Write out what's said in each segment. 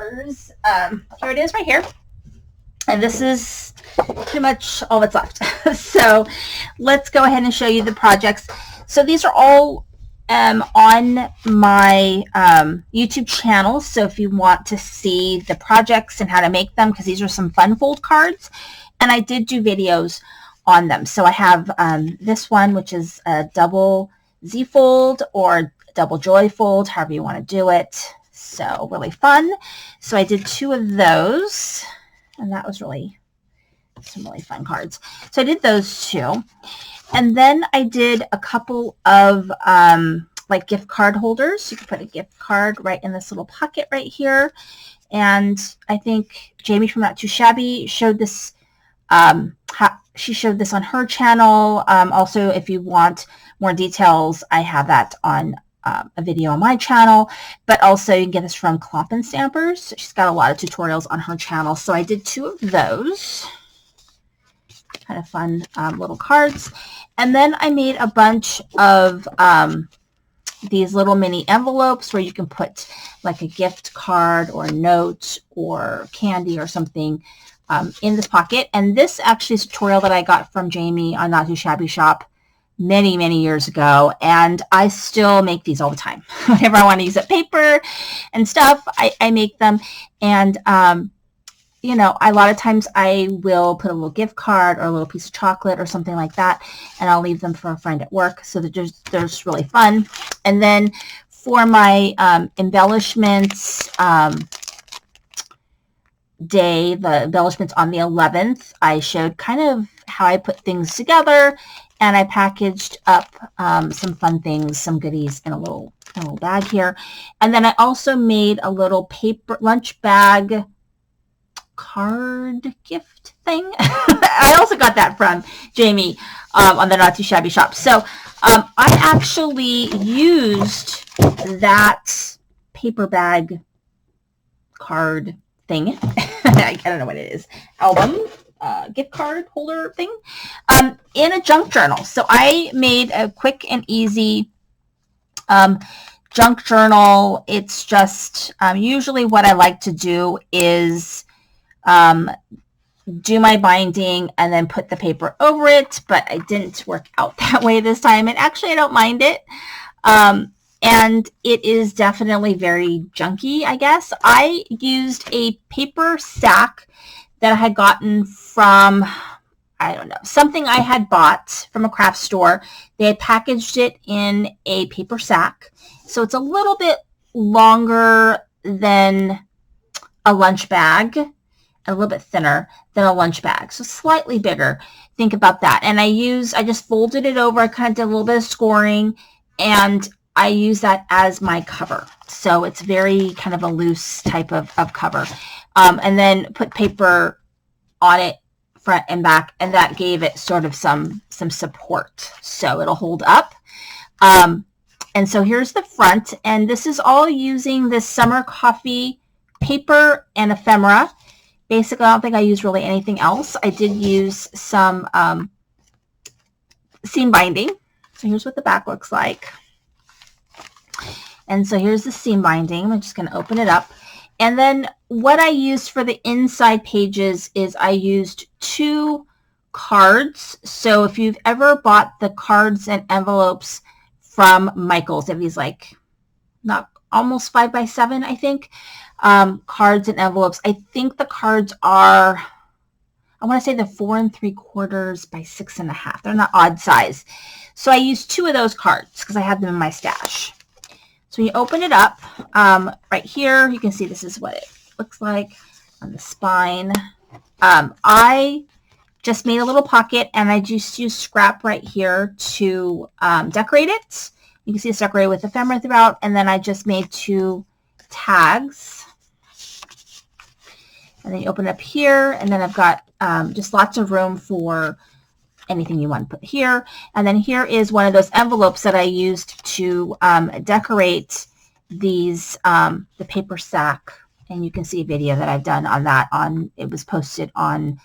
papers. Here it is right here. And this is pretty much all that's left. So let's go ahead and show you the projects. So these are all on my YouTube channel. So if you want to see the projects and how to make them, because these are some fun fold cards, and I did do videos on them. So I have this one, which is a double Z fold or double joy fold, however you want to do it. So really fun. So I did 2 of those, and that was really some really fun cards. So I did those 2. And then I did a couple of like gift card holders. You can put a gift card right in this little pocket right here. And I think Jamie from Not Too Shabby showed this. She showed this on her channel. Also, if you want more details, I have that on a video on my channel. But also, you can get this from Clomp and Stampers. She's got a lot of tutorials on her channel. So I did 2 of those. Kind of fun little cards. And then I made a bunch of these little mini envelopes where you can put like a gift card or a note or candy or something in this pocket. And this actually is a tutorial that I got from Jamie on Not Too Shabby Shop many, many years ago. And I still make these all the time. Whenever I want to use up paper and stuff, I make them. And you know, a lot of times I will put a little gift card or a little piece of chocolate or something like that, and I'll leave them for a friend at work. So they're just really fun. And then for my embellishments day, the embellishments on the 11th, I showed kind of how I put things together, and I packaged up some fun things, some goodies in a little bag here. And then I also made a little paper lunch bag card gift thing. I also got that from Jamie on the Not Too Shabby Shop. So I actually used that paper bag card thing. I don't know what it is. Album, gift card holder thing in a junk journal. So I made a quick and easy junk journal. It's just usually what I like to do is do my binding and then put the paper over it, but I didn't work out that way this time, and actually I don't mind it. And it is definitely very junky, I guess. I used a paper sack that I had gotten from, I don't know, something I had bought from a craft store. They had packaged it in a paper sack, so it's a little bit longer than a lunch bag, a little bit thinner than a lunch bag, so slightly bigger. Think about that. And I just folded it over. I kind of did a little bit of scoring, and I use that as my cover. So it's very kind of a loose type of cover. And then put paper on it front and back, and that gave it sort of some support, so it'll hold up. And so here's the front, and this is all using this Summer Coffee paper and ephemera. Basically, I don't think I used really anything else. I did use some seam binding. So here's what the back looks like. And so here's the seam binding. I'm just going to open it up. And then what I used for the inside pages is I used 2 cards. So if you've ever bought the cards and envelopes from Michael's, they have these like not almost 5x7, I think. Cards and envelopes. I think the cards are, I want to say they're 4 3/4 by 6 1/2. They're not odd size. So I used 2 of those cards because I had them in my stash. So when you open it up, right here, you can see this is what it looks like on the spine. I just made a little pocket, and I just used scrap right here to decorate it. You can see it's decorated with ephemera throughout, and then I just made 2 tags. And then you open it up here, and then I've got just lots of room for anything you want to put here. And then here is one of those envelopes that I used to decorate these, the paper sack. And you can see a video that I've done on that. It was posted on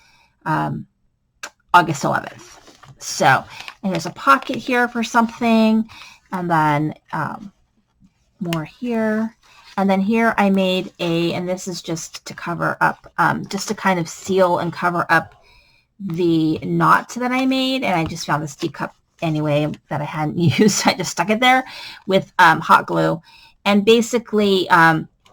August 11th. So, and there's a pocket here for something. And then more here. And then here I made and this is just to cover up, just to kind of seal and cover up the knot that I made. And I just found this teacup anyway that I hadn't used. I just stuck it there with hot glue. And basically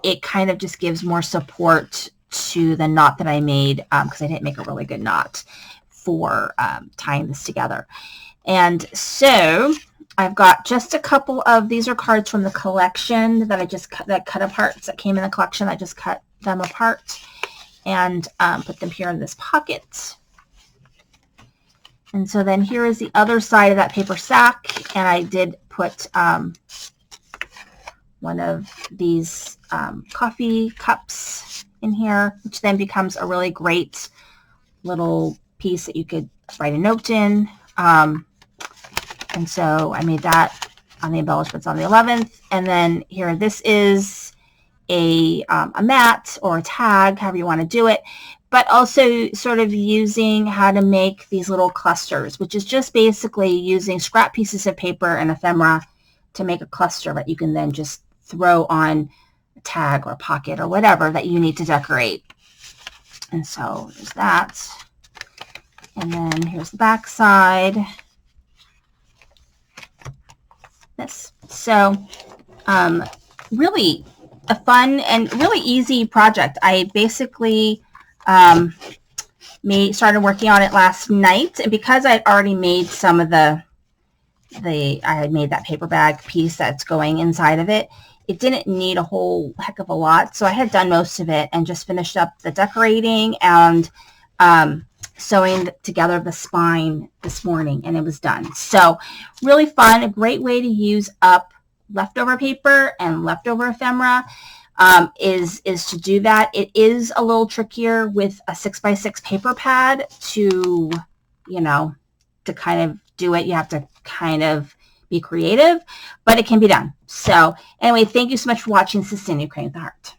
it kind of just gives more support to the knot that I made because I didn't make a really good knot for tying this together. And so I've got just a couple of, these are cards from the collection that I just cut apart, that came in the collection. I just cut them apart and put them here in this pocket. And so then here is the other side of that paper sack, and I did put one of these coffee cups in here, which then becomes a really great little piece that you could write a note in. And so I made that on the embellishments on the 11th. And then here, this is a mat or a tag, however you want to do it, but also sort of using how to make these little clusters, which is just basically using scrap pieces of paper and ephemera to make a cluster that you can then just throw on a tag or a pocket or whatever that you need to decorate. And so there's that. And then here's the back side. This. So really a fun and really easy project. I basically started working on it last night, and because I'd already made some of I had made that paper bag piece that's going inside of it, it didn't need a whole heck of a lot. So I had done most of it and just finished up the decorating and sewing together the spine this morning, and it was done. So really fun, a great way to use up leftover paper and leftover ephemera is to do that. It is a little trickier with a 6x6 paper pad to, to kind of do it. You have to kind of be creative, but it can be done. So anyway, thank you so much for watching. This is Cindy, Creating with the Heart.